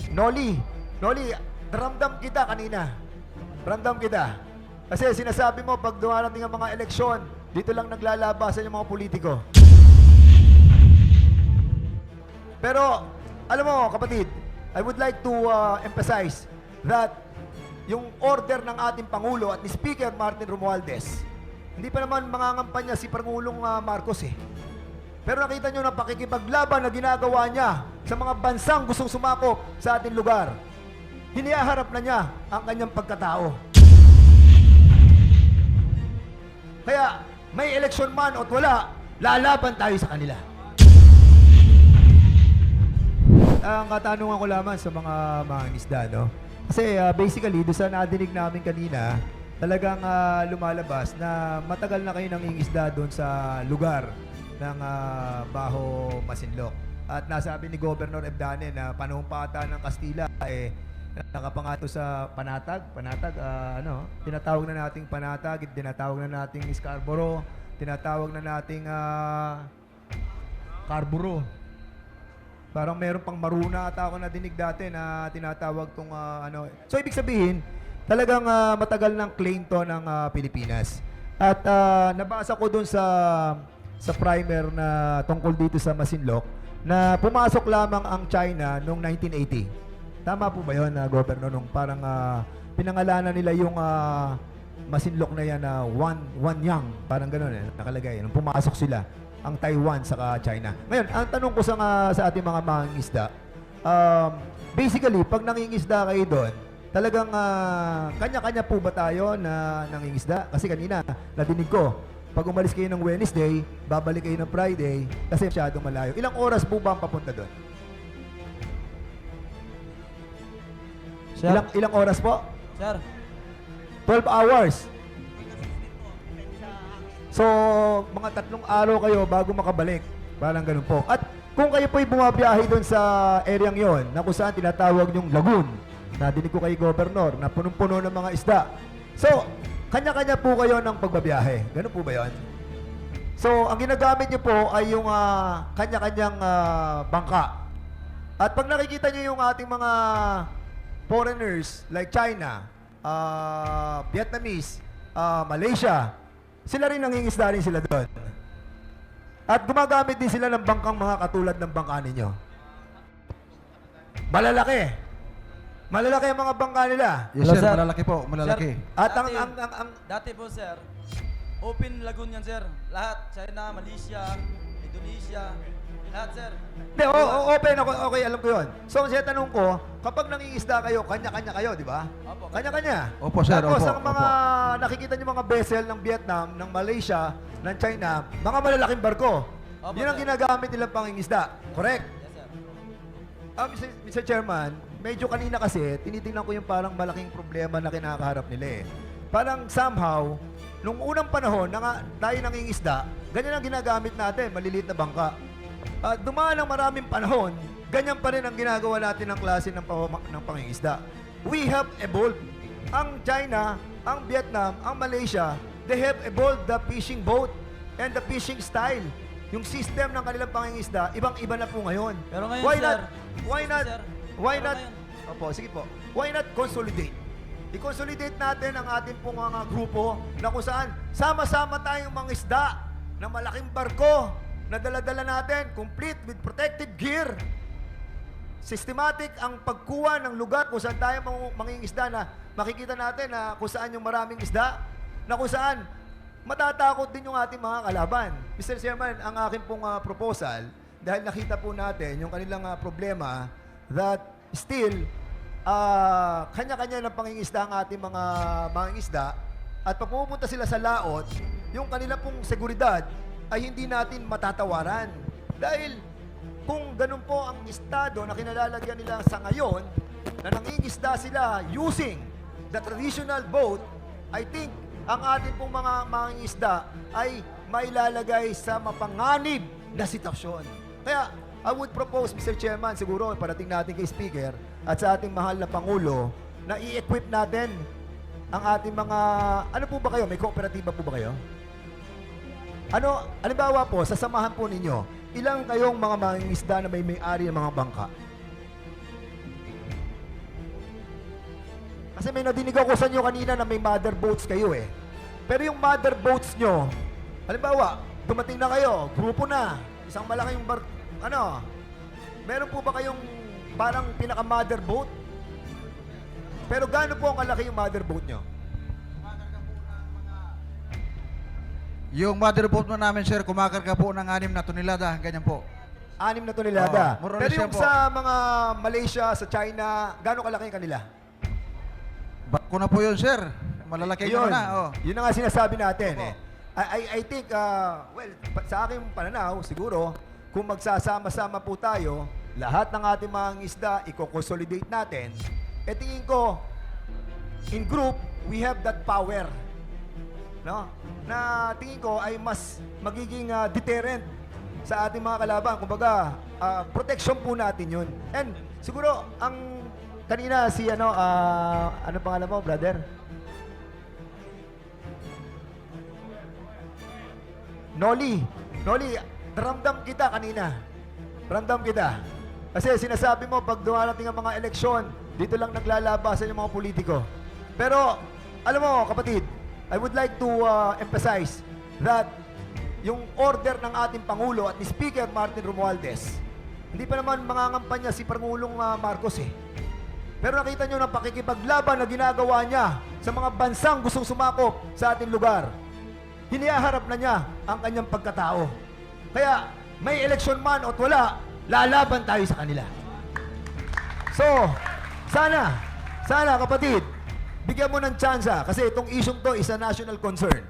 Noli, Noli, ramdam kita kanina. Ramdam kita. Kasi sinasabi mo, pag dumarating ang mga eleksyon, dito lang naglalabasan yung mga politiko. Pero, alam mo, kapatid, I would like to emphasize that yung order ng ating Pangulo at ni Speaker Martin Romualdez, hindi pa naman mangangampanya si Pangulong Marcos eh. Pero nakita nyo na pakikipaglaban na ginagawa niya sa mga bansang gustong sumakop sa ating lugar. Hiniharap na niya ang kanyang pagkatao. Kaya may eleksyon man o wala, lalaban tayo sa kanila. Ang katanungan ko lamang sa mga mangingisda, no? Kasi basically, doon sa nadinig namin kanina, talagang lumalabas na matagal na kayo nangingisda doon sa lugar ng Baho Masinloc. At nasabi ni Governor Ebdane na panahon pa ata ng Kastila, nakapangato sa Panatag, tinatawag na nating Panatag, tinatawag na nating Scarborough, tinatawag na nating Carburo. Parang meron pang Maruna at ako nadinig dati na tinatawag tong So ibig sabihin, talagang matagal ng claim to ng Pilipinas. At nabasa ko dun sa primer na tungkol dito sa Masinloc na pumasok lamang ang China noong 1980. Tama po ba yun, Governor? Nung parang pinangalanan nila yung Masinloc na yan na Wanyang, parang gano'n nakalagay. Nung pumasok sila, ang Taiwan saka China. Ngayon, ang tanong ko sa ating mga mangingisda, basically, pag nangingisda kayo doon, talagang kanya-kanya po ba tayo na nangingisda? Kasi kanina, nadinig ko, pag umalis kayo ng Wednesday, babalik kayo ng Friday, kasi masyadong malayo. Ilang oras po ba ang papunta doon? Sir. Ilang oras po? Sir. 12 hours. So, mga 3 araw kayo bago makabalik. Parang ganun po. At kung kayo po'y bumabiyahe doon sa areang yon, na kung saan tinatawag yung lagoon, nadinig ko kay Governor, na punong-puno ng mga isda. So, kanya-kanya po kayo ng pagbabiyahe. Ganun po ba yon? So, ang ginagamit nyo po ay yung kanya-kanyang bangka. At pag nakikita nyo yung ating mga foreigners like China, Vietnamese, Malaysia, sila rin nangingisda rin sila doon. At gumagamit din sila ng bangkang mga katulad ng bangka ninyo. Malalaki. Malalaki ang mga bangka nila. Yes, Hello, sir. sir. Malalaki po. Malalaki. Sir, At dati po, sir, open lagoon yan, sir. Lahat. China, Malaysia, Indonesia, lahat, sir. Hindi, open ako. Okay, alam ko yun. So, siya tanong ko, kapag nangingisda kayo, kanya-kanya kayo, di ba? Opo. Kanya-kanya. Opo, sir. Tapos, Opo, ang mga nakikita niyo mga vessel ng Vietnam, ng Malaysia, ng China, mga malalaking barko. Opo, Yun ang sir. ginagamit nilang pangingisda. Correct? Yes, sir. Mr. Chairman, medyo kanina kasi, tinitingnan ko yung parang malaking problema na kinakaharap nila eh. Parang somehow, nung unang panahon na tayo nangingisda, ganyan ang ginagamit natin, maliliit na bangka. Dumaan ng maraming panahon, ganyan pa rin ang ginagawa natin ng klase ng pangingisda. We have evolved. Ang China, ang Vietnam, ang Malaysia, they have evolved the fishing boat and the fishing style. Yung system ng kanilang pangingisda, ibang-iba na po ngayon. Pero ngayon, Why sir, not? Why not? sir, Why pero not? ngayon- Opo, sige po. Why not consolidate? I-consolidate natin ang ating pong mga grupo na kung saan sama-sama tayong mga isda na malaking barko na dala-dala natin, complete with protective gear. Systematic ang pagkuha ng lugar kung saan tayo mangingisda na makikita natin na kung saan yung maraming isda, na kung saan matatakot din yung ating mga kalaban. Mr. Chairman, ang aking pong proposal, dahil nakita po natin yung kanilang problema that still kanya-kanya ng pangingisda ang ating mga mangingisda at pag pumunta sila sa laot, yung kanilang pong seguridad ay hindi natin matatawaran. Dahil kung ganun po ang estado na kinalalagyan nila sa ngayon, na nangingisda sila using the traditional boat, I think ang ating pong mga mangingisda ay mailalagay sa mapanganib na sitwasyon. Kaya, I would propose, Mr. Chairman, siguro parating natin kay Speaker at sa ating mahal na Pangulo na i-equip natin ang ating mga... Ano po ba kayo? May kooperatiba po ba kayo? Ano, halimbawa po, sa samahan po ninyo, ilang kayong mga mangingisda na may may-ari ng mga bangka? Kasi may nadinig ako sa inyo kanina na may mother boats kayo eh. Pero yung mother boats nyo, halimbawa, dumating na kayo, grupo na, isang malaking meron po ba kayong parang pinaka-mother boat? Pero gaano po ang kalaki yung mother boat nyo? Yung mother boat mo namin, sir, kumakarga po ng 6 na tonelada, ganyan po. 6 na tonelada. Oo, more or Pero less yung yan po. sa mga Malaysia, sa China, gaano kalaki yung kanila? Barko na po yun, sir. Malalaki Yun. na. Oh. Yun ang nga sinasabi natin Opo. eh. I think, sa aking pananaw, siguro, kung magsasama-sama po tayo, lahat ng ating mga isda, i-consolidate natin, tingin ko, in group, we have that power. No? Na tingin ko ay mas magiging deterrent sa ating mga kalaban. Kumbaga, protection po natin yun. And siguro, ang kanina si ano pangalan mo, brother? Noli, ramdam kita kanina. Ramdam kita. Kasi sinasabi mo, pag dumarating ang mga eleksyon, dito lang naglalabasan yung mga politiko. Pero, alam mo, kapatid, I would like to emphasize that yung order ng ating Pangulo at ni Speaker Martin Romualdez, hindi pa naman mangangampanya si Pangulong Marcos eh. Pero nakita nyo ng pakikipaglaban na ginagawa niya sa mga bansang gustong sumakop sa ating lugar. Hiniharap na niya ang kanyang pagkatao. Kaya may eleksyon man o wala, lalaban tayo sa kanila. So, sana kapatid, bigyan mo ng tsansa kasi itong isyong to is a national concern.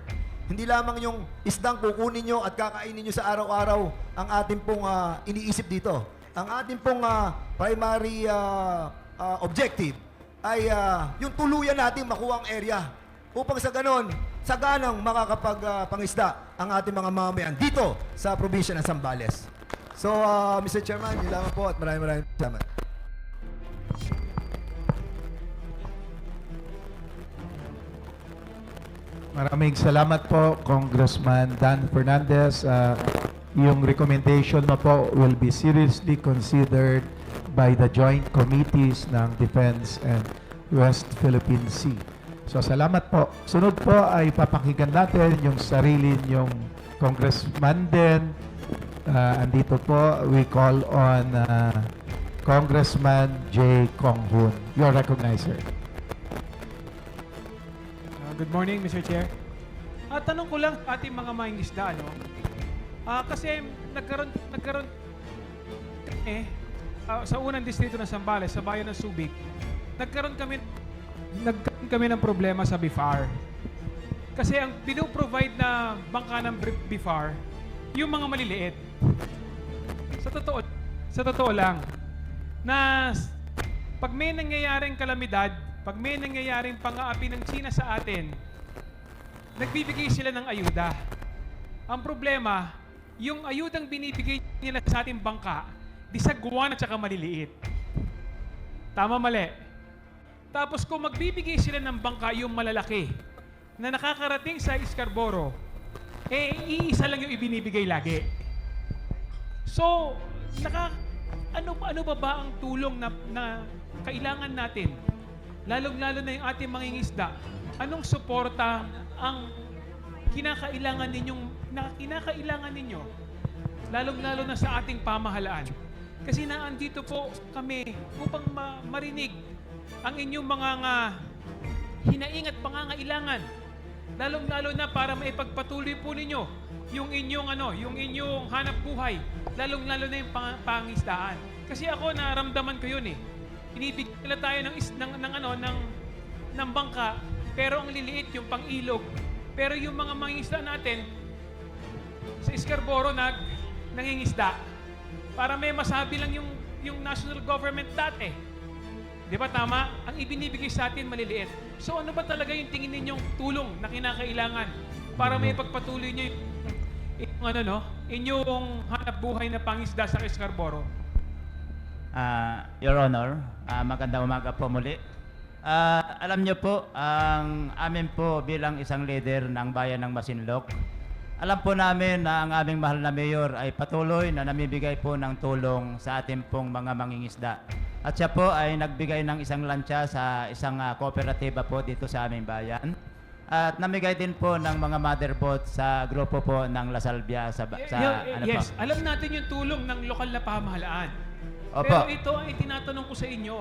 Hindi lamang yung isdang kukunin nyo at kakainin nyo sa araw-araw ang ating pong iniisip dito. Ang ating pong primary objective ay yung tuluyan natin makuha ang area upang sa ganon, saganang makakapagpangisda ang ating mga mamamayan dito sa probinsya ng Zambales. So, Mr. Chairman, yun lamang po at maraming salamat. Maraming salamat po, Congressman Dan Fernandez. Yung recommendation mo po will be seriously considered by the joint committees ng Defense and West Philippine Sea. So salamat po. Sunod po ay papakinggan natin yung sarili niyong Congressman din. Andito po, we call on Congressman J. Kong Hoon. You're recognized, sir. Good morning, Mr. Chair. Tanong ko lang ating mga mangingisda, ano? Kasi nagkaroon sa unang distrito ng Zambales, sa bayan ng Subic, nagkaroon kami ng problema sa BIFAR. Kasi ang pinoprovide na bangka ng BIFAR, yung mga maliliit. Sa totoo lang, na pag may nangyayaring kalamidad, pag may nangyayaring pang-aapi ng China sa atin, nagbibigay sila ng ayuda. Ang problema, yung ayudang binibigay nila sa ating bangka, disagwan at saka maliliit. Tama, mali. Tapos kung magbibigay sila ng bangka yung malalaki na nakakarating sa Scarborough, iisa lang yung ibinibigay lagi. So, ano ba ang tulong na kailangan natin? Lalong-lalo na yung ating mangingisda. Anong suporta ang kinakailangan ninyo? Lalong-lalo na sa ating pamahalaan. Kasi naandito po kami upang marinig ang inyong mga hinaing at pangangailangan. Lalong-lalo na para maipagpatuloy po ninyo yung inyong hanap buhay. Lalong-lalo na yung pangisdaan. Kasi ako naramdaman ko yun eh. Inibigyan nila tayo ng bangka, pero ang liliit yung pang-ilog. Pero yung mga mangingisda natin sa Scarborough nangingisda para may masabi lang yung national government dati. Di ba tama? Ang ibinibigay sa atin maliliit. So ano ba talaga yung tingin ninyong tulong na kinakailangan para may pagpatuloy nyo inyong hanap buhay na pangisda sa Scarborough? Your Honor, magandang umaga po muli. Alam niyo po, ang amin po bilang isang leader ng bayan ng Masinloc, alam po namin na ang aming mahal na mayor ay patuloy na namibigay po ng tulong sa ating pong mga mangingisda. At siya po ay nagbigay ng isang lansya sa isang kooperatiba po dito sa aming bayan. At namigay din po ng mga motherboard sa grupo po ng La Salvia sa ano po. Yes, alam natin yung tulong ng lokal na pamahalaan. Opo. Pero ito ang itinatanong ko sa inyo.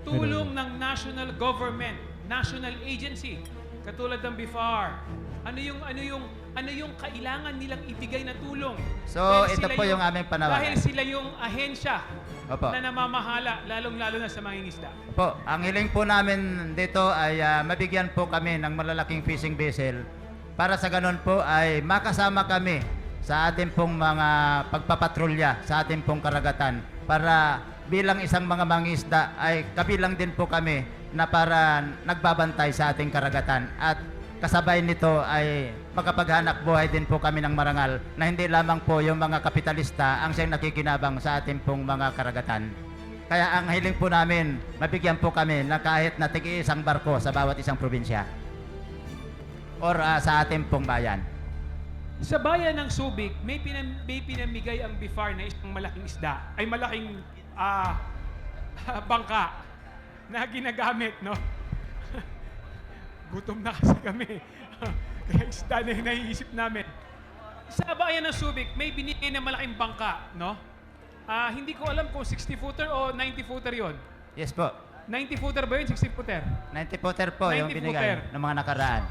Tulong ng national government, national agency, katulad ng BIFAR. Ano yung kailangan nilang ibigay na tulong? So, Dahil ito sila po yung aming panawagan. Dahil sila yung ahensya Opo. na namamahala, lalong-lalo na sa mga isda. Po, ang hiling po namin dito ay mabigyan po kami ng malalaking fishing vessel para sa ganun po ay makasama kami sa ating pong mga pagpapatrolya sa ating pong karagatan para bilang isang mga mangisda ay kabilang din po kami na para nagbabantay sa ating karagatan at kasabay nito ay makapaghanap buhay din po kami ng marangal na hindi lamang po yung mga kapitalista ang siyang nakikinabang sa ating pong mga karagatan. Kaya ang hiling po namin, mabigyan po kami na kahit na tig-isang barko sa bawat isang probinsya or sa ating pong bayan. Sa bayan ng Subic, may pinamigay ang BIFAR na isang malaking isda, ay malaking bangka na ginagamit, no? Gutom na kasi kami. Kaya isda na yung naiisip namin. Sa bayan ng Subic, may binigay na malaking bangka, no? Hindi ko alam kung 60-footer o 90-footer yon. Yes po. 90-footer ba yun? 60-footer? 90-footer po yung 90 binigay footer. ng mga nakaraan.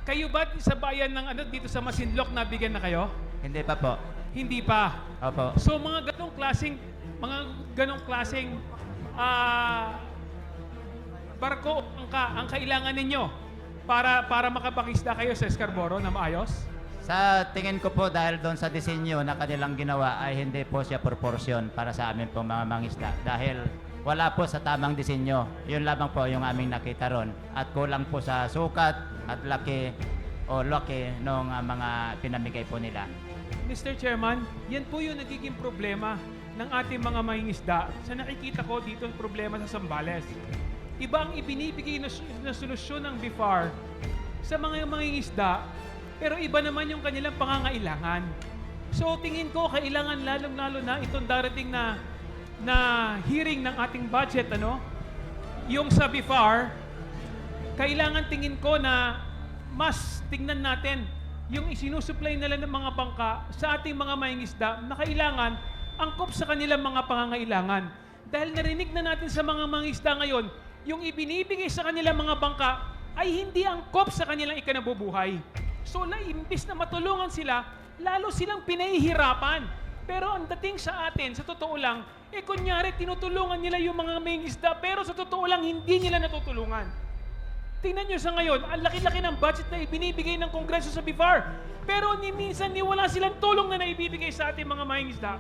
Kayo ba sa bayan ng dito sa Masinloc nabigyan na kayo? Hindi pa po. Hindi pa. Opo. So mga ganong klaseng barko ang kailangan ninyo para makapangisda kayo sa Scarborough na maayos? Sa tingin ko po dahil doon sa disenyo na kanilang ginawa ay hindi po siya proportion para sa amin pong mga mangisda dahil wala po sa tamang disenyo. Yun lamang po yung aming nakita ron at kulang po sa sukat at laki ng mga pinamigay po nila. Mr. Chairman, yan po yung nagiging problema ng ating mga mangingisda. Sa nakikita ko dito ang problema sa Zambales. Iba ang ibinibigay na solusyon ng BIFAR sa mga mangingisda, pero iba naman yung kanilang pangangailangan. So tingin ko kailangan lalong-lalo na itong darating na hearing ng ating budget, yung sa BIFAR, kailangan tingin ko na mas tingnan natin yung isinusupply nila ng mga bangka sa ating mga mangingisda na kailangan angkop sa kanilang mga pangangailangan. Dahil narinig na natin sa mga mangingisda ngayon, yung ibinibigay sa kanilang mga bangka ay hindi angkop sa kanilang ikinabubuhay. So, imbis na matulungan sila, lalo silang pinahihirapan. Pero ang dating sa atin, sa totoo lang, kunyari tinutulungan nila yung mga mangingisda, pero sa totoo lang, hindi nila natutulungan. Tingnan nyo sa ngayon, ang laki-laki ng budget na ibinibigay ng Kongreso sa BIFAR. Pero minsan wala silang tulong na naibibigay sa ating mga mangingisda.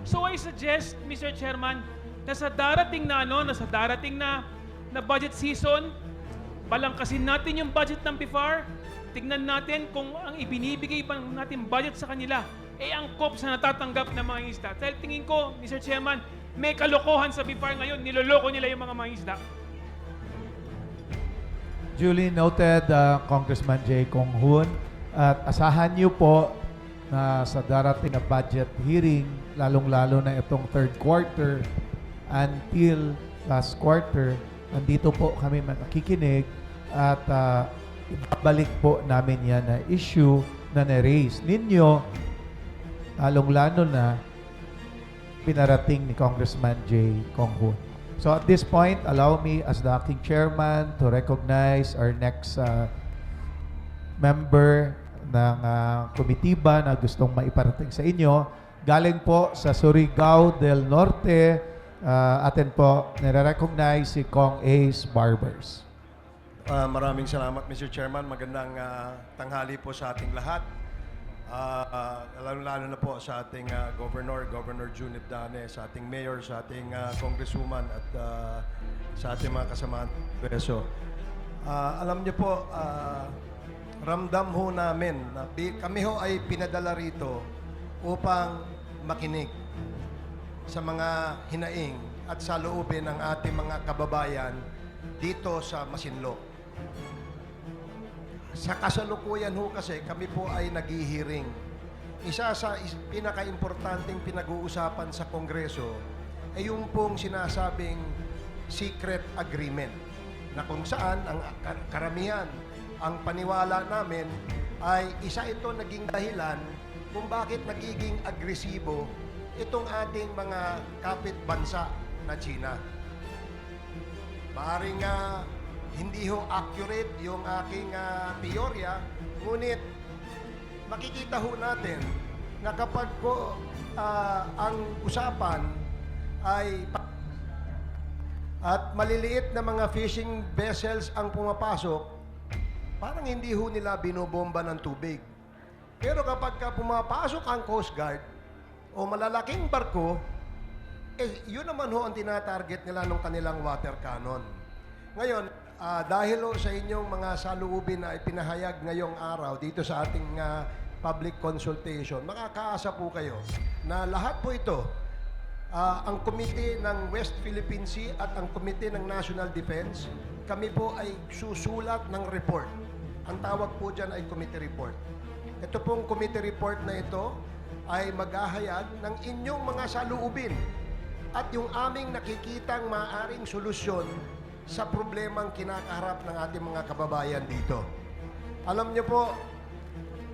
So I suggest, Mr. Chairman, na sa darating na budget season, balangkasin natin yung budget ng BIFAR, tignan natin kung ang ibinibigay pa natin budget sa kanila angkop sa natatanggap ng mga isda. Dahil tingin ko, Mr. Chairman, may kalokohan sa BIFAR ngayon, niloloko nila yung mga isda. Duly noted, Congressman Jay Kong Hoon. At asahan niyo po na sa darating na budget hearing, lalong-lalo na itong third quarter until last quarter, nandito po kami makikinig at ibabalik po namin yan na issue na na-raise ninyo, lalong-lalo na pinarating ni Congressman Jay Kong Hoon. So at this point, allow me as the acting chairman to recognize our next member ng komitiba na gustong maiparating sa inyo. Galing po sa Surigao del Norte, atin po nire-recognize si Kong Ace Barbers. Maraming salamat, Mr. Chairman. Magandang tanghali po sa ating lahat. Lalo na po sa ating Governor Junip Dane, sa ating Mayor, sa ating Congresswoman at sa ating mga kasamahan ng Kongreso. Alam niyo po, ramdam ho namin na kami ho ay pinadala rito upang makinig sa mga hinaing at sa loobin ng ating mga kababayan dito sa Masinloc. Sa kasalukuyan ho kasi, kami po ay naghihiring. Isa sa pinaka-importanting pinag-uusapan sa Kongreso ay yung pong sinasabing secret agreement na kung saan ang karamihan, ang paniwala namin ay isa ito naging dahilan kung bakit nagiging agresibo itong ating mga kapit bansa na China. Maaring hindi ho accurate yung aking teorya, ngunit makikita ho natin na kapag ang usapan ay at maliliit na mga fishing vessels ang pumapasok, parang hindi ho nila binobomba ng tubig. Pero kapag pumapasok ang Coast Guard o malalaking barko, yun naman ho ang tinatarget nila ng kanilang water cannon. Ngayon, dahil ho sa inyong mga saluubin na ipinahayag ngayong araw dito sa ating public consultation, makakaasa po kayo na lahat po ito, ang Komite ng West Philippine Sea at ang Komite ng National Defense, kami po ay susulat ng report. Ang tawag po dyan ay committee report. Ito pong committee report na ito ay maghahayag ng inyong mga saluubin at yung aming nakikitang maaring solusyon sa problemang kinakaharap ng ating mga kababayan dito. Alam niyo po,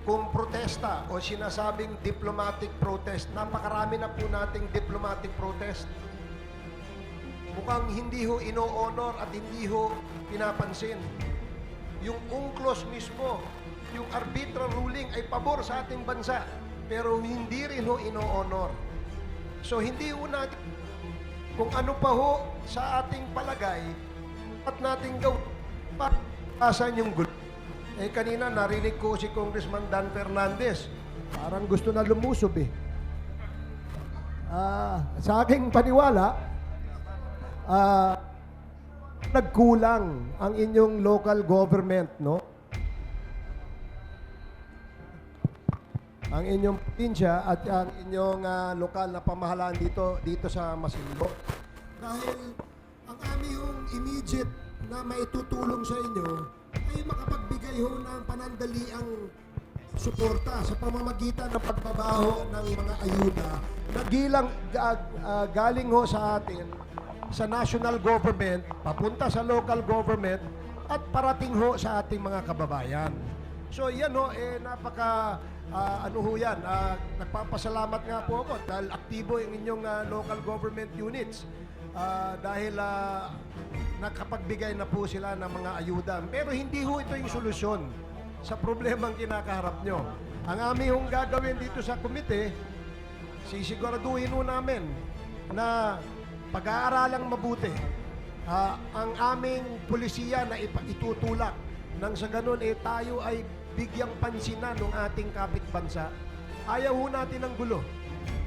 kung protesta o sinasabing diplomatic protest, napakarami na po nating diplomatic protest. Mukhang hindi ho ino-honor at hindi ho pinapansin. Yung UNCLOS mismo, yung arbitral ruling ay pabor sa ating bansa, pero hindi rin ho ino-honor. So hindi ho natin, kung ano pa ho sa ating palagay, at natin gawin, pasan yung gulo. Kanina narinig ko si Congressman Dan Fernandez. Parang gusto na lumusob eh. Sa aking paniwala, nagkulang ang inyong local government, no? Ang inyong probinsya at ang inyong lokal na pamahalaan dito sa Masinloc. Dahil ang aming immediate na maitutulong sa inyo ay makapagbigay ho ng panandaliang suporta sa pamamagitan ng pagbabaho ng mga ayuda na galing ho sa atin sa national government, papunta sa local government at parating ho sa ating mga kababayan. So yan ho, nagpapasalamat nga po ako dahil aktibo yung inyong local government units. Dahil nakapagbigay na po sila ng mga ayuda. Pero hindi ho ito yung solusyon sa problemang kinakaharap nyo. Ang aming hong gagawin dito sa komite, sisiguraduhin ho namin na pag-aaralang mabuti ang aming pulisiya na itutulak nang sa ganun tayo ay bigyang pansinan ng ating kapitbansa. Ayaw ho natin ng gulo.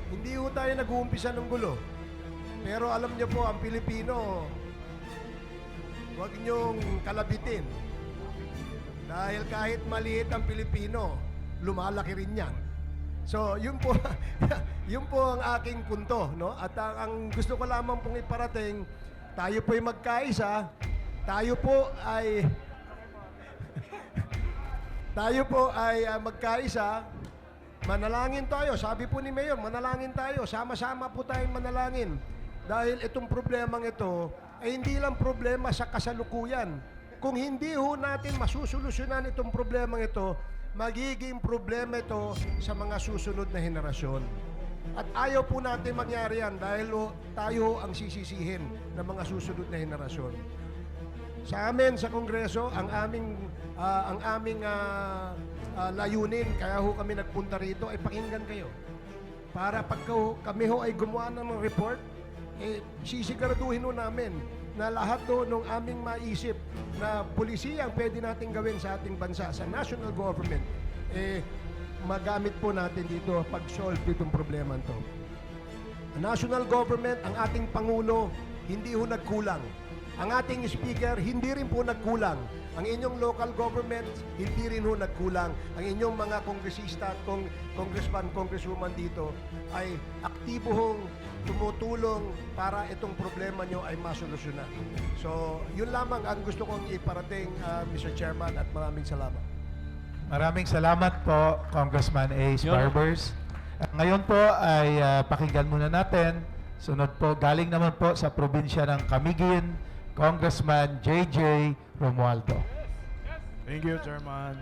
Hindi ho tayo nag-uumpisa ng gulo. Pero alam niyo po, ang Pilipino, huwag niyong kalabitin. Dahil kahit maliit ang Pilipino, lumalaki rin yan. So, yun po, yun po ang aking punto, no? At ang gusto ko lamang pong iparating, tayo po'y magkaisa, tayo po ay magkaisa, manalangin tayo. Sabi po ni Mayor, manalangin tayo. Sama-sama po tayong manalangin. Dahil itong problemang ito ay hindi lang problema sa kasalukuyan. Kung hindi ho natin masusolusyonan itong problemang ito, magiging problema ito sa mga susunod na henerasyon. At ayaw po natin mangyari yan dahil tayo ang sisisihin ng mga susunod na henerasyon. Sa amin, sa Kongreso, ang aming layunin, kaya ho kami nagpunta rito, ay pakinggan kayo. Para pag kami ho ay gumawa ng report, sisiguraduhin ho namin na lahat ng aming maisip na pulisiya ang pwede natin gawin sa ating bansa, sa national government, magamit po natin dito pag-solve itong problema ito. National government, ang ating Pangulo, hindi ho nagkulang. Ang ating speaker, hindi rin po nagkulang. Ang inyong local government, hindi rin ho nagkulang. Ang inyong mga kongresista at congressman, congresswoman dito ay aktibo hong tumutulong para itong problema nyo ay masolusyonan. So, yun lamang ang gusto kong iparating, Mr. Chairman, at maraming salamat. Maraming salamat po, Congressman Ace Barbers. Ngayon po ay pakinggan muna natin Sunod po, galing naman po sa probinsya ng Camiguin, Congressman JJ Romualdo. Thank you, Chairman.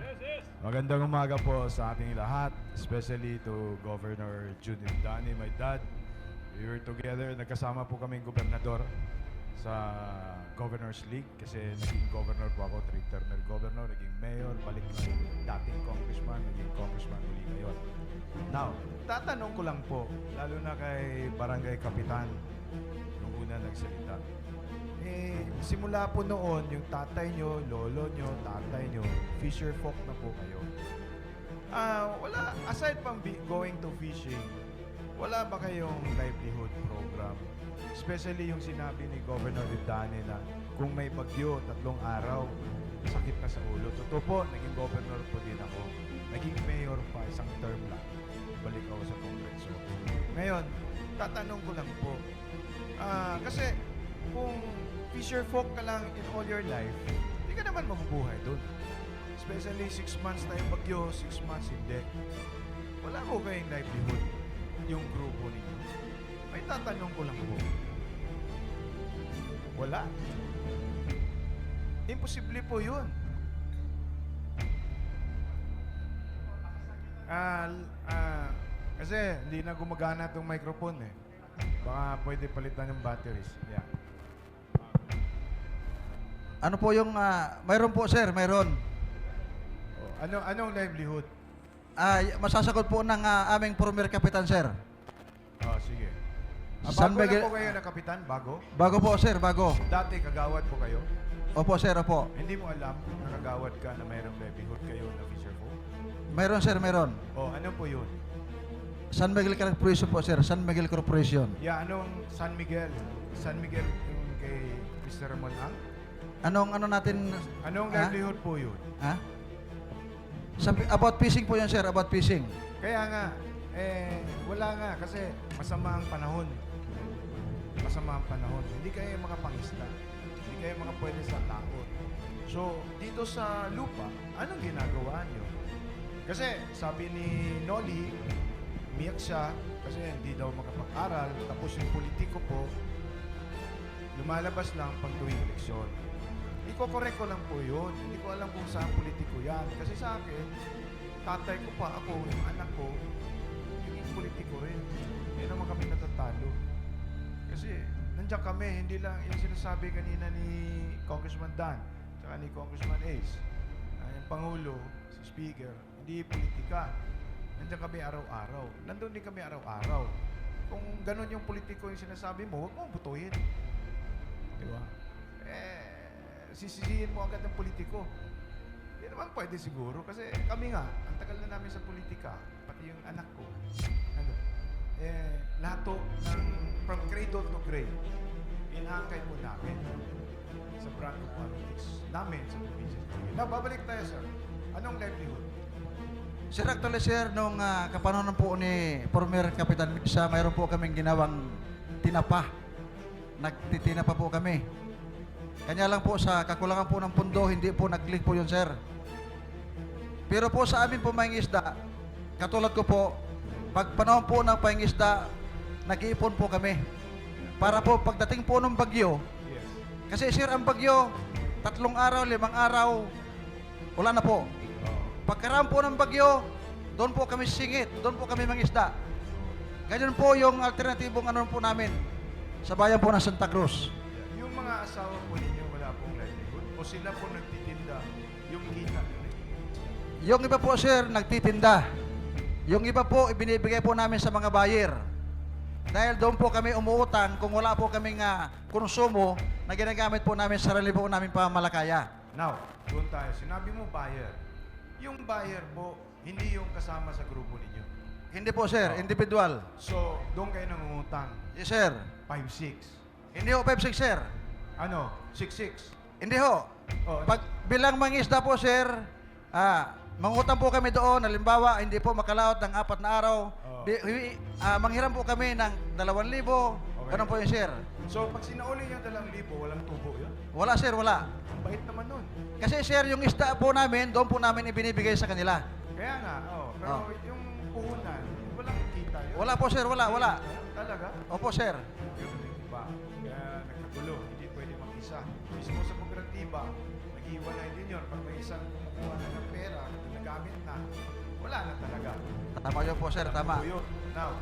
Magandang umaga po sa ating lahat, especially to Governor Judith Dani, my dad. We were together, nagkasama po kaming gobernador sa Governor's League kasi naging governor po ako, 3-term governor, naging mayor, balik ng dating congressman, naging congressman uli ngayon. Now, tatanong ko lang po, lalo na kay Barangay Kapitan, nung una nagsalita. Simula po noon, yung tatay nyo, lolo nyo, tatay nyo, fisher folk na po kayo. Wala, aside from going to fishing, wala ba kayong livelihood program? Especially yung sinabi ni Governor Dani na kung may bagyo, 3 araw, sakit na sa ulo. Totoo po, naging governor po din ako. Naging mayor pa, 1 term lang. Balik ako sa Kongreso. Ngayon, tatanong ko lang po. Kasi kung fisher folk ka lang in all your life, hindi ka naman mabubuhay doon. Especially 6 months na yung bagyo, 6 months hindi. Wala ko kayong livelihood yung grupo ninyo. May tatanong ko lang po. Wala. Imposible po yun. Kasi hindi na gumagana itong microphone eh. Baka pwede palitan yung batteries. Yeah. Ano po yung, mayroon po sir, mayroon. Anong livelihood? Masasagot po ng aming former kapitan sir. Sige. San Bago Miguel- na po kayo na kapitan? Bago? Bago po sir, bago. Dati kagawad po kayo? Opo sir, opo. Hindi mo alam na kagawad ka na mayroong livelihood kayo na fisher folk? Mayroon sir, mayroon. Ano po yun? San Miguel Corporation po sir, San Miguel Corporation. Yeah, anong San Miguel? San Miguel yung kay Mr. Ramon Ang? Anong ano natin? Anong Ha? livelihood po yun? Ha? About fishing po yan sir, about fishing. Kaya nga, wala nga kasi masama ang panahon. Masama ang panahon. Hindi kayo mga pangisda. Hindi kayo mga pwede sa laot. So, dito sa lupa, anong ginagawa nyo? Kasi sabi ni Noli, umiyak siya kasi hindi daw makapag-aral. Tapos yung politiko po, lumalabas lang pag tuwing eleksyon. Iko-correct ko lang po yun. Hindi ko alam kung saan politiko yan. Kasi sa akin, tatay ko pa ako, yung anak ko, yung politiko rin. Hindi naman kami natatalo. Kasi nandiyan kami, hindi lang yung sinasabi kanina ni Congressman Dan, tsaka ni Congressman Ace, yung Pangulo, si Speaker, hindi politika. Nandiyan kami araw-araw. Nandun din kami araw-araw. Kung ganun yung politiko yung sinasabi mo, huwag mong butuhin. Di ba? Sisisihin mo agad ng politiko. Hindi naman pwede siguro. Kasi kami nga, ang tagal na namin sa politika, pati yung anak ko. Lahat to, from cradle to grave, inakay po namin sa brand of politics namin sa probinsya. Now, babalik tayo, sir. Anong livelihood? Sir, actually sir, nung kapanonan po ni former Kapitan Misa, mayroon po kaming ginawang tinapa. Nagtitinapa po kami. Kanya lang po sa kakulangan po ng pundo, hindi po nag-link po yun sir. Pero po sa amin po mangingisda, katulad ko po, pag panahon po ng pangingisda, nag-iipon po kami. Para po pagdating po ng bagyo, Yes. kasi sir, ang bagyo, 3 araw, 5 araw, wala na po. Pagkaraan po ng bagyo, doon po kami singit, doon po kami mangisda. Ganyan po yung alternatibong ano po namin sa bayan po ng Santa Cruz. Yung mga asawa po ninyo, wala pong livelihood? O sila po nagtitinda yung kita nila? Yung iba po sir, nagtitinda. Yung iba po, ibinibigay po namin sa mga buyer. Dahil doon po kami umuutang kung wala po kaming konsumo na ginagamit po namin sa sarili po namin pamamalakaya. Now, doon tayo. Sinabi mo buyer. Yung buyer po, hindi yung kasama sa grupo ninyo. Hindi po sir, individual. So, doon kayo nangungutang. Yes sir. 5-6. Hindi ho 5-6 sir. Ano? 6-6. Hindi ho. Oh, Pag bilang mangisda po sir, mangutang po kami doon, halimbawa, hindi po makalaot ng 4 na araw. Oh. Manghiram po kami ng 2,000. Ganun po yun sir. So, pag sinauli nyo 2,000, walang tubo yun? Wala sir, wala. Ang bait naman nun. Kasi sir, yung isda po namin, doon po namin ibinibigay sa kanila. Kaya nga, pero Oh. yung puhunan, walang kita yun. Wala po sir, wala. talaga? Opo, sir. Yun, diba? Kaya nagkagulo, hindi pwede mag-isa. Mismo sa kooperatiba, nag-iwalay din yun. Pag may isang kumukuha na ng pera, nagamit na, wala na talaga. Tama yun po, sir. Tama. Po yun. Now,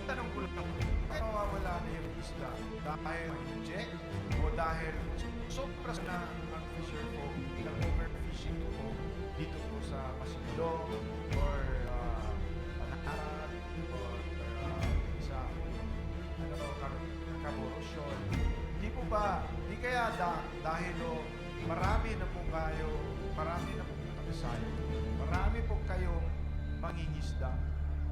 tanong ko lang, kaya mawawala na yung isda dahil check o dahil sobra na ang fisher po, nag-overfishing po dito po sa Masinlong or Panaharat or sa Caborosyon. Hindi po ba, di kaya dahil marami na po kayo, marami na po kayo, marami po kayong mangingisda.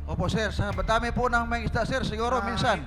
Opo, sir. Sa dami po ng mga isda, sir. Siguro minsan.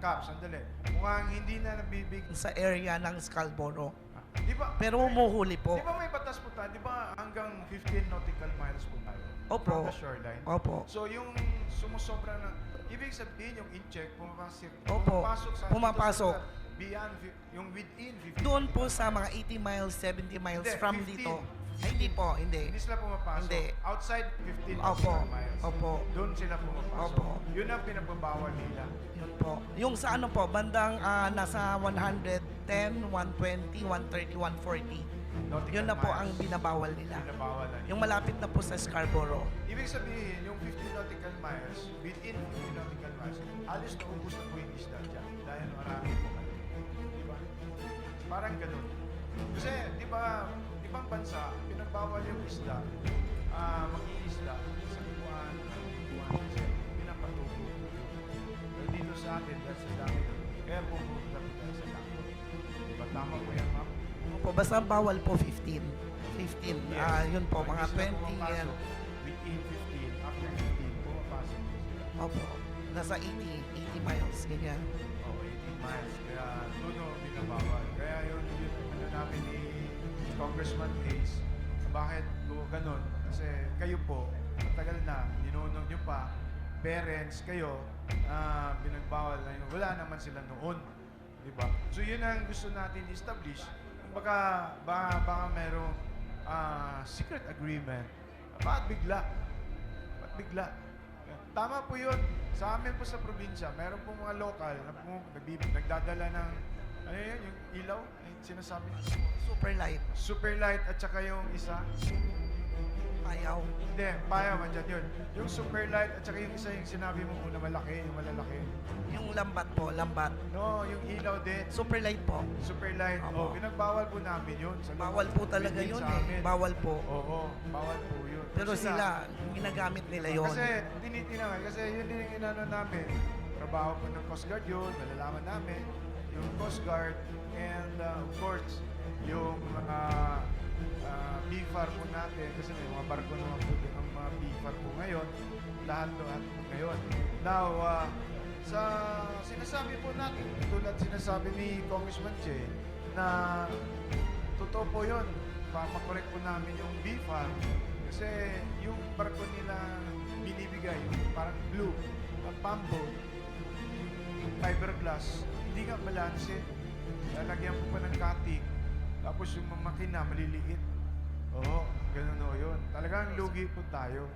Kap, sandali. Mukhang hindi na nabibig. sa area ng Scarborough. Di ba? Pero humuhuli po. Di ba may batas po tayo? Di ba hanggang 15 nautical miles po tayo? Opo. From the shoreline? Opo. So yung sumusobra na, ibig sabihin yung in-check, pumapasok. Opo. Pumapasok sa Pumapasok. dito sa beyond, yung within 15. Doon po sa mga 80 miles, 70 miles Hindi, from 15. dito. Ay, hindi po, hindi. Hindi sila pumapasok. Hindi. Outside 15 Opo. nautical miles. Opo. Doon sila pumapasok. Opo. Yun ang pinagbabawal nila. Yun po. Yung sa ano po, bandang nasa 110, 120, 130, 140. Nautical Yun na po miles. ang binabawal nila. Pinabawalan nila. Yung malapit na po sa Scarborough. Ibig sabihin, yung 15 nautical miles, within 15 nautical miles, alis na ubus na po yung isda dyan. Dahil marami po kayo. Di ba? Parang ganun. Kasi, di ba, ibang bansa, pinagbawal yung isda, mag-iisda sa buwan, kasi pinapatubo. Pero dito sa atin, dahil sa dami doon, kaya pupunta po tayo sa dami. Di ba? Tama po yan, ma'am? Opo, basta bawal po 15. 15. Yun po, mga Pag isda 20 pumapasok, yan. within 15, after 15, pumapasok po sila. Opo. Nasa 80 miles, ganyan. Oo, 18 miles. Kaya doon o binabawal. Kaya yun ano namin ni Congressman Hayes, bakit ganun? Kasi kayo po, matagal na, ninunong nyo pa, parents kayo, binagbawal na yun. Wala naman sila noon. Di ba? So yun ang gusto natin establish. Baka merong secret agreement. Bakit bigla? Bakit bigla? Tama po yun. Sa amin po sa probinsya, meron po mga local na po nagdadala ng, ano yun, yung ilaw, ay sinasabi. Super light. Super light at saka yung isa. Ayaw. Hindi, payaw, andyan yun. Yung super light at saka yung isa yung sinabi mo una, malaki, yung malalaki. Yung lambat po, lambat. No, yung ilaw din. Super light po. Super light. Opo. Oh, pinagbawal po namin yun. Sa Bawal po talaga within yun sa eh. amin. Bawal po. Oo, bawal po yun. Pero sila, ginagamit nila yon. Kasi tinitinawin, kasi yun din yung inano namin. Trabaho po ng Coast Guard yun, malalaman namin. Yung Coast Guard and of course, yung BFAR po natin, kasi may mga barko naman po din ang mga BFAR po ngayon. Lahat po ngayon. Now, sa sinasabi po natin, tulad sinasabi ni Congressman Che, na totoo po yun. Papakorek po namin yung BFAR. Kasi yung barko nila binibigay, yung parang blue, bamboo, yung fiberglass, hindi nga balanse. Lalagyan po pa ng cutting. Tapos yung mga makina, maliliit. Oo, ganun o yun. Talagang lugi po tayo.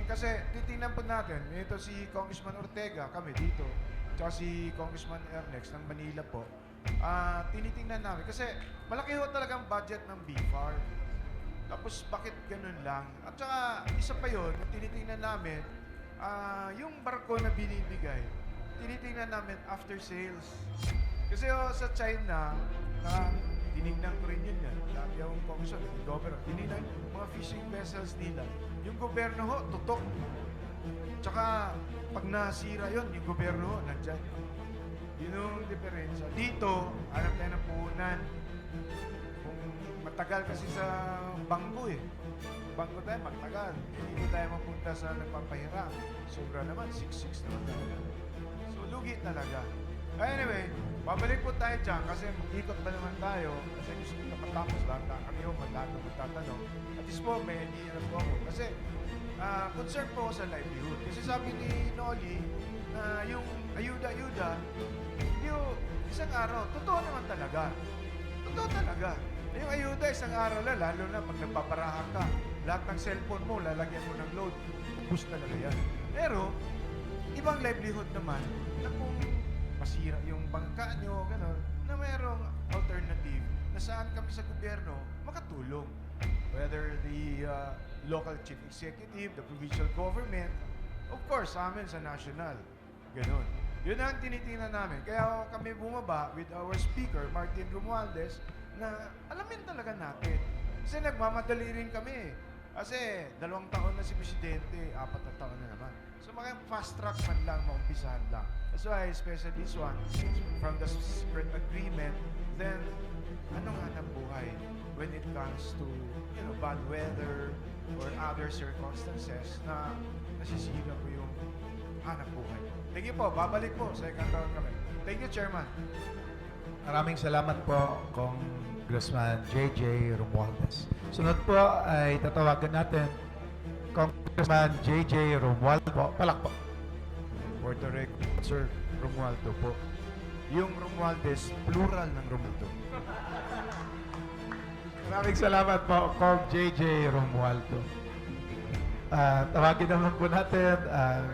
Kasi titingnan po natin, ito si Congressman Ortega, kami dito, tsaka si Congressman Ernex ng Manila po, tinitingnan namin. Kasi malaki ho talagang budget ng BFAR. Tapos bakit ganun lang? At saka isa pa yun, yung tinitingnan namin, yung barko na binibigay, tinitingnan namin after sales. Kasi sa China, tinignan ko rin yun yan. Yung komisyon, yung governor, tinignan mga fishing vessels nila. Yung gobyerno ho, tutok. Tsaka, pag nasira yun, yung gobyerno ho, nandyan. Yun yung diferensya. Dito, hanap tayo ng puhunan. Kung matagal kasi sa bangko eh. Bangko tayo, matagal. Dito tayo mapunta sa nagpapahiram. Sobra naman, 6'6" naman talaga. So, lugi talaga. Anyway, babalik po tayo dyan kasi mag-ikot ba naman tayo kasi gusto ko matapos lahat na kami yung lahat na magtatanong. At least po, may idea na po ako. Kasi concern po ako sa livelihood. Kasi sabi ni Noli na yung ayuda-ayuda, yung isang araw, totoo naman talaga. Totoo talaga. Yung ayuda, isang araw lang, lalo na pag nagpaparaha ka, lahat ng cellphone mo, lalagyan mo ng load. Ubus talaga yan. Pero, ibang livelihood naman na kung masira yung bangka nyo, gano'n, na mayroong alternative na saan kami sa gobyerno makatulong. Whether the local chief executive, the provincial government, of course, sa amin sa national. Ganun. Yun ang tinitingnan namin. Kaya kami bumaba with our speaker, Martin Romualdez, na alamin talaga natin. Kasi nagmamadali rin kami. Kasi 2 taon na si Presidente, 4 na taon na naman. So mga fast track man lang, maumpisahan lang. That's why, especially this one, from the secret agreement, then anong hanap buhay when it comes to, you know, bad weather or other circumstances na nasisira po yung hanap buhay. Thank you po. Babalik po. Second round kami. Thank you, Chairman. Maraming salamat po, Congressman J.J. Romualdez. Sunod po ay tatawagan natin Congressman J.J. Romualdo po. Palakpak. For the record, Sir Romualdo po. Yung Romualdez, plural ng Romualdo. Maraming salamat po, Cong J.J. Romualdo. Tawagin naman po natin ang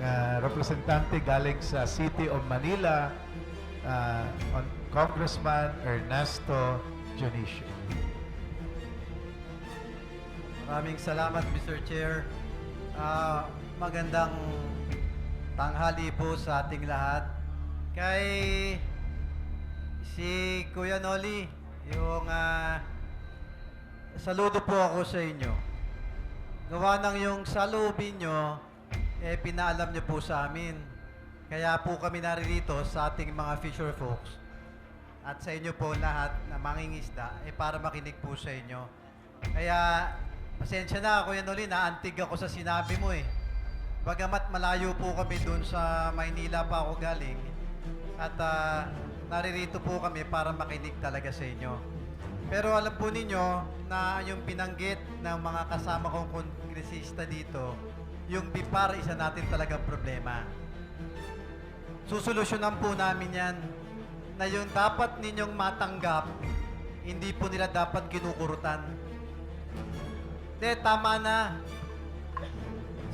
representante galing sa City of Manila, Congressman Ernesto Dionisio. Maraming salamat, Mr. Chair. Magandang tanghali po sa ating lahat. Kay si Kuya Noli, yung saludo po ako sa inyo. Gawa ng yung salubin nyo, pinaalam nyo po sa amin. Kaya po kami naririto sa ating mga fisher folks at sa inyo po lahat na mangingisda, para makinig po sa inyo. Kaya, pasensya na, Kuya Noli, naantig ako sa sinabi mo eh. Bagamat malayo po kami dun sa Maynila pa ako galing, at naririto po kami para makinig talaga sa inyo. Pero alam po ninyo na yung pinanggit ng mga kasama kong kongresista dito, yung BIPAR, isa natin talagang problema. Susolusyonan po namin yan na yung dapat ninyong matanggap, hindi po nila dapat kinukurutan. Tama na.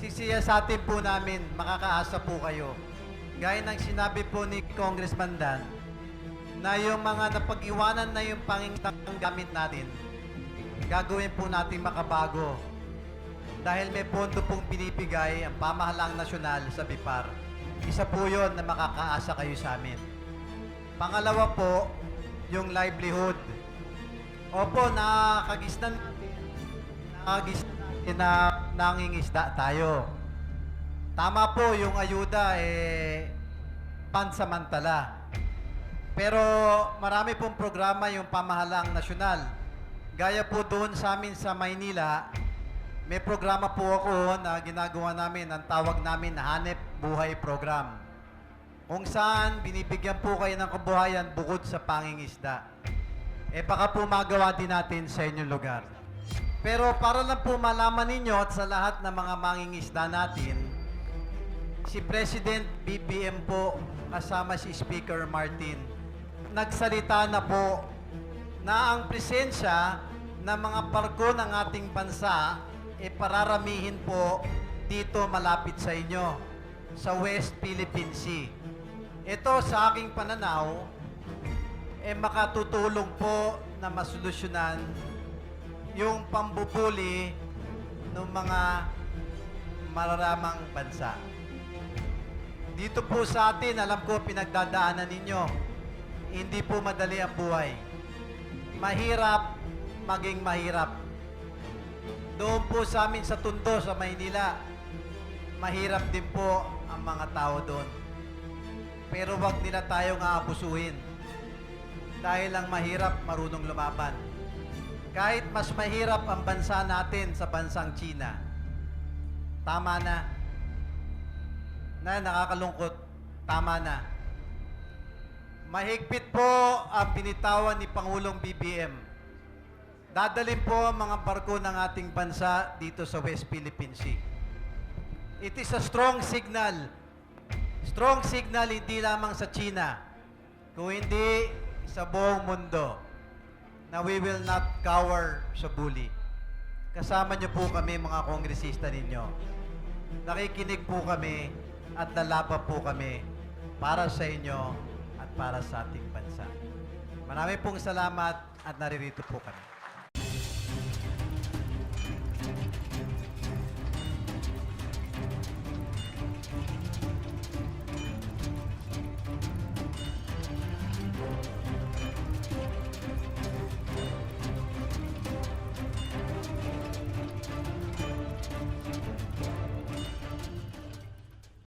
Sisiyasatin po namin, makakaasa po kayo. Gaya ng sinabi po ni Congressman Dan, na yung mga napag-iwanan na yung pangingtang gamit natin, gagawin po natin makabago. Dahil may pondo pong binibigay ang pamahalaang nasyonal sa BIPAR. Isa po yun na makakaasa kayo sa amin. Pangalawa po, yung livelihood. Opo, nakagisnan natin na nangingisda tayo. Tama po, yung ayuda pansamantala. Pero marami pong programa yung pamahalaang nasyonal. Gaya po doon sa amin sa Maynila, may programa po ako na ginagawa namin, ang tawag namin na Hanep Buhay Program. Kung saan binibigyan po kayo ng kabuhayan bukod sa pangingisda. Baka po magawa din natin sa inyong lugar. Pero para lang po malaman ninyo at sa lahat ng mga mangingisda natin, si President BBM po kasama si Speaker Martin, nagsalita na po na ang presensya ng mga barko ng ating bansa pararamihin po dito malapit sa inyo, sa West Philippine Sea. Ito sa aking pananaw, makatutulong po na masolusyonan yung pambubuli ng mga mararamang bansa. Dito po sa atin, alam ko pinagdadaanan ninyo, hindi po madali ang buhay. Mahirap maging mahirap. Doon po sa amin sa Tondo, sa Maynila, mahirap din po ang mga tao doon. Pero wag nila tayong aabusuhin. Dahil ang mahirap, marunong lumaban. Kahit mas mahirap ang bansa natin sa bansang China, tama na. Nakakalungkot, tama na. Mahigpit po ang binitawan ni Pangulong BBM. Dadalhin po ang mga barko ng ating bansa dito sa West Philippine Sea. It is a strong signal. Strong signal hindi lamang sa China, kung hindi sa buong mundo, na we will not cower sa bully. Kasama niyo po kami, mga kongresista ninyo. Nakikinig po kami at lalaban po kami para sa inyo at para sa ating bansa. Marami pong salamat at naririto po kami.